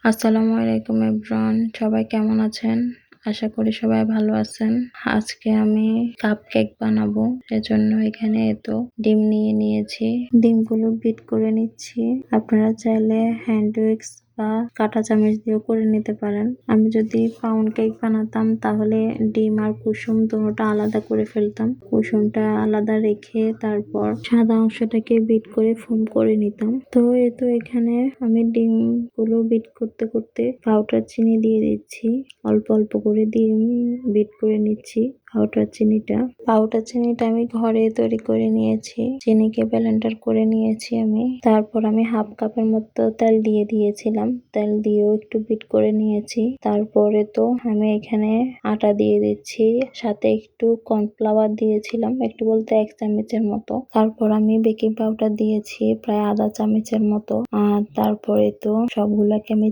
আসসালামু আলাইকুম এভরিওয়ান, সবাই কেমন আছেন? আশা করি সবাই ভালো আছেন। আজকে আমি কাপ কেক বানাবো, সেজন্য এখানে তো ডিম নিয়ে নিয়েছি। ডিমগুলো বিট করে নিচ্ছি। আপনারা চাইলে হ্যান্ড উইক্স বা কাঁটা চামচ দিয়েও করে নিতে পারেন। আমি যদি পাউন্ড কেক বানাতাম তাহলে ডিম আর কুসুম দুটোটা আলাদা করে ফেলতাম। কুসুমটা আলাদা রেখে তারপর সাদা অংশটাকে বিট করে ফোম করে নিতাম। তো এখানে আমি ডিম গুলো বিট করতে করতে পাউডার চিনি দিয়ে দিচ্ছি। অল্প অল্প করে ডিম বিট করে নিচ্ছি। পাউডার চিনিটা আমি ঘরে তৈরি করে নিয়েছি। চিনিকে ব্লেন্ডার করে নিয়েছি আমি। তারপর আমি হাফ কাপের মতো তেল দিয়ে দিয়েছিলাম। তেল দিয়েও একটু বিট করে নিয়েছি। তারপরে তো আমি এখানে আটা দিয়ে দিচ্ছি, সাথে একটু কর্নফ্লাওয়ার দিয়েছিলাম, একটু বলতে 1 চামচের মতো। তারপর আমি বেকিং পাউডার দিয়েছি প্রায় আধা চামচের মতো। আর তারপরে তো সবগুলাকে আমি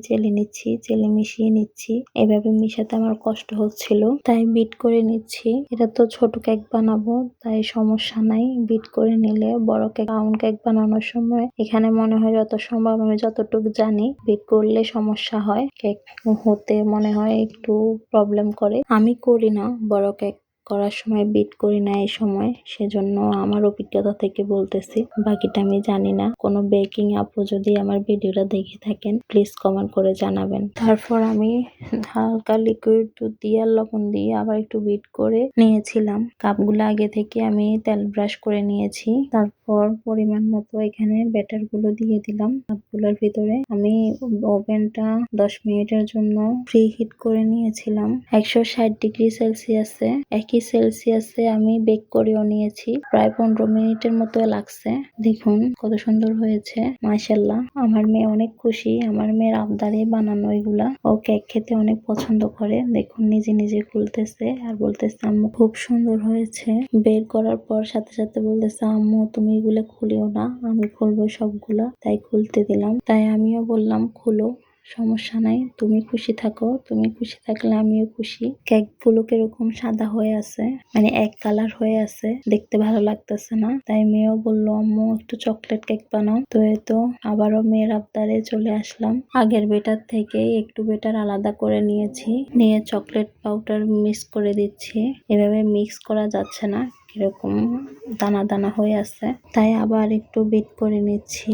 চেলে মিশিয়ে নিচ্ছি। এভাবে মিশাতে আমার কষ্ট হচ্ছিল, তাই বিট করে নিচ্ছি। এটা তো ছোট কেক বানাবো, তাই সমস্যা নাই। বিট করে নিলে বড় কেক, পাউন্ড কেক বানানোর সময় এখানে মনে হয় যত সম্ভব আমি যতটুকু জানি বিট করলে সমস্যা হয়, কেক হতে মনে হয় একটু প্রবলেম করে। আমি করি না বড় কেক করার সময়, বিট করি না এই সময়, সেজন্য আমার অভিজ্ঞতা থেকে বলতেছি, বাকিটা আমি জানি না। কোনো বেকিং আপু যদি আমার ভিডিওটা দেখে থাকেন প্লিজ কমেন্ট করে জানাবেন। তারপর আমি হালকা লিকুইড দুধ দিয়ে আর লবণ দিয়ে আবার একটু বিট করে নিয়েছিলাম। কাপগুলো আগে থেকে আমি তেল ব্রাশ করে নিয়েছি। তারপর পরিমাণ মতো এখানে ব্যাটার গুলো দিয়ে দিলাম কাপগুলোর ভিতরে। আমি ওভেনটা 10 মিনিটের জন্য প্রি হিট করে নিয়েছিলাম 160 ডিগ্রি সেলসিয়াসে। একই সেলসিয়াসে আমি বেক করেও নিয়েছি, প্রায় 15 মিনিটের মতো লাগছে। দেখুন কত সুন্দর হয়েছে, মাশাআল্লাহ। আমার মেয়ে অনেক খুশি, আমার মেয়ের আবদারে বানানো এগুলা। ও কেক খেতে অনেক পছন্দ করে। দেখুন নিজে নিজে খুলতেছে আর বলতেছে আম্মু খুব সুন্দর হয়েছে। বের করার পর সাথে সাথে বলতেছে আম্মু তুমি এগুলো খুলিও না, আমি খুলবো সবগুলা। তাই খুলতে দিলাম, তাই আমিও বললাম খুলো, সমস্যা নাই, তুমি খুশি থাকো, তুমি খুশি থাকলে আমিও খুশি। কেক গুলো কিরকম সাদা হয়ে আছে, মানে এক কালার হয়ে আছে, দেখতে ভালো লাগতেছে না। তাই মেয়েও বললো আম্মু একটু চকলেট কেক বানাও। তো আবারও মেয়ের আবদারে চলে আসলাম। আগের বেটার থেকে একটু বেটার আলাদা করে নিয়েছি, নিয়ে চকলেট পাউডার মিক্স করে দিচ্ছি। এভাবে মিক্স করা যাচ্ছে না, কিরকম দানা দানা হয়ে আছে, তাই আবার একটু বিট করে নিচ্ছি।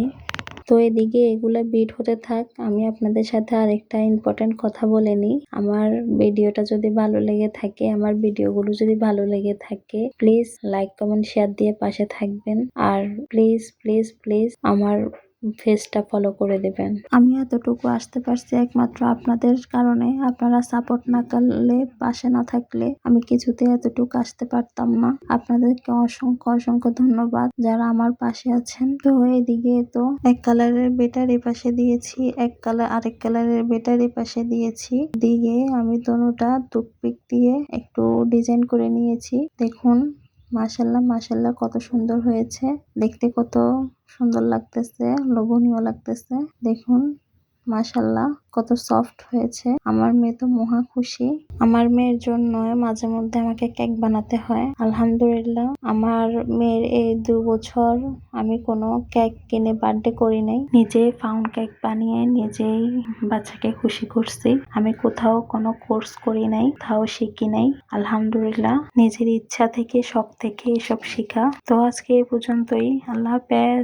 তো এদিকে এগুলা বিট হতে থাক, আমি আপনাদের সাথে আরেকটা ইম্পর্টেন্ট কথা বলে নিই। আমার ভিডিওটা যদি ভালো লেগে থাকে, আমার ভিডিওগুলো যদি ভালো লেগে থাকে প্লিজ লাইক কমেন্ট শেয়ার দিয়ে পাশে থাকবেন। আর প্লিজ প্লিজ প্লিজ আমার পেজটা ফলো করে দেবেন। আমি এতটুকু আসতে পারছি একমাত্র আপনাদের কারণে। আপনারা সাপোর্ট না করলে, পাশে না থাকলে আমি কিছুতে এতটুকু আসতে পারতাম না। আপনাদেরকে অসংখ্য অসংখ্য ধন্যবাদ যারা আমার পাশে আছেন। তো এদিকে তো এক কালারের বেটার এই পাশে দিয়েছি, আরেক কালারের বেটার এই পাশে দিয়েছি। দিয়ে আমি দোনোটা টুথপিক দিয়ে একটু ডিজাইন করে নিয়েছি। দেখুন মাশাআল্লাহ মাশাআল্লাহ কত সুন্দর হয়েছে, দেখতে কত সুন্দর লাগতেছে, লোভনীয় লাগতেছে। দেখুন মাশাআল্লাহ কত সফট হয়েছে। আমার মেয়ে তো মহা খুশি। আমার মেয়ের জন্য মাঝে মধ্যে আমাকে কেক বানাতে হয়। আলহামদুলিল্লাহ আমার মেয়ের এই 2 বছর আমি কোনো কেক কিনে বার্থডে করি নাই, নিজে পাউন্ড কেক বানিয়ে নিজেই বাচ্চাকে খুশি করছি। আমি কোথাও কোনো কোর্স করি নাই, কোথাও শিখি নাই। আলহামদুলিল্লাহ নিজের ইচ্ছা থেকে, শখ থেকে এসব শিখা। তো আজকে এই পর্যন্তই। আল্লাহ হাফেজ।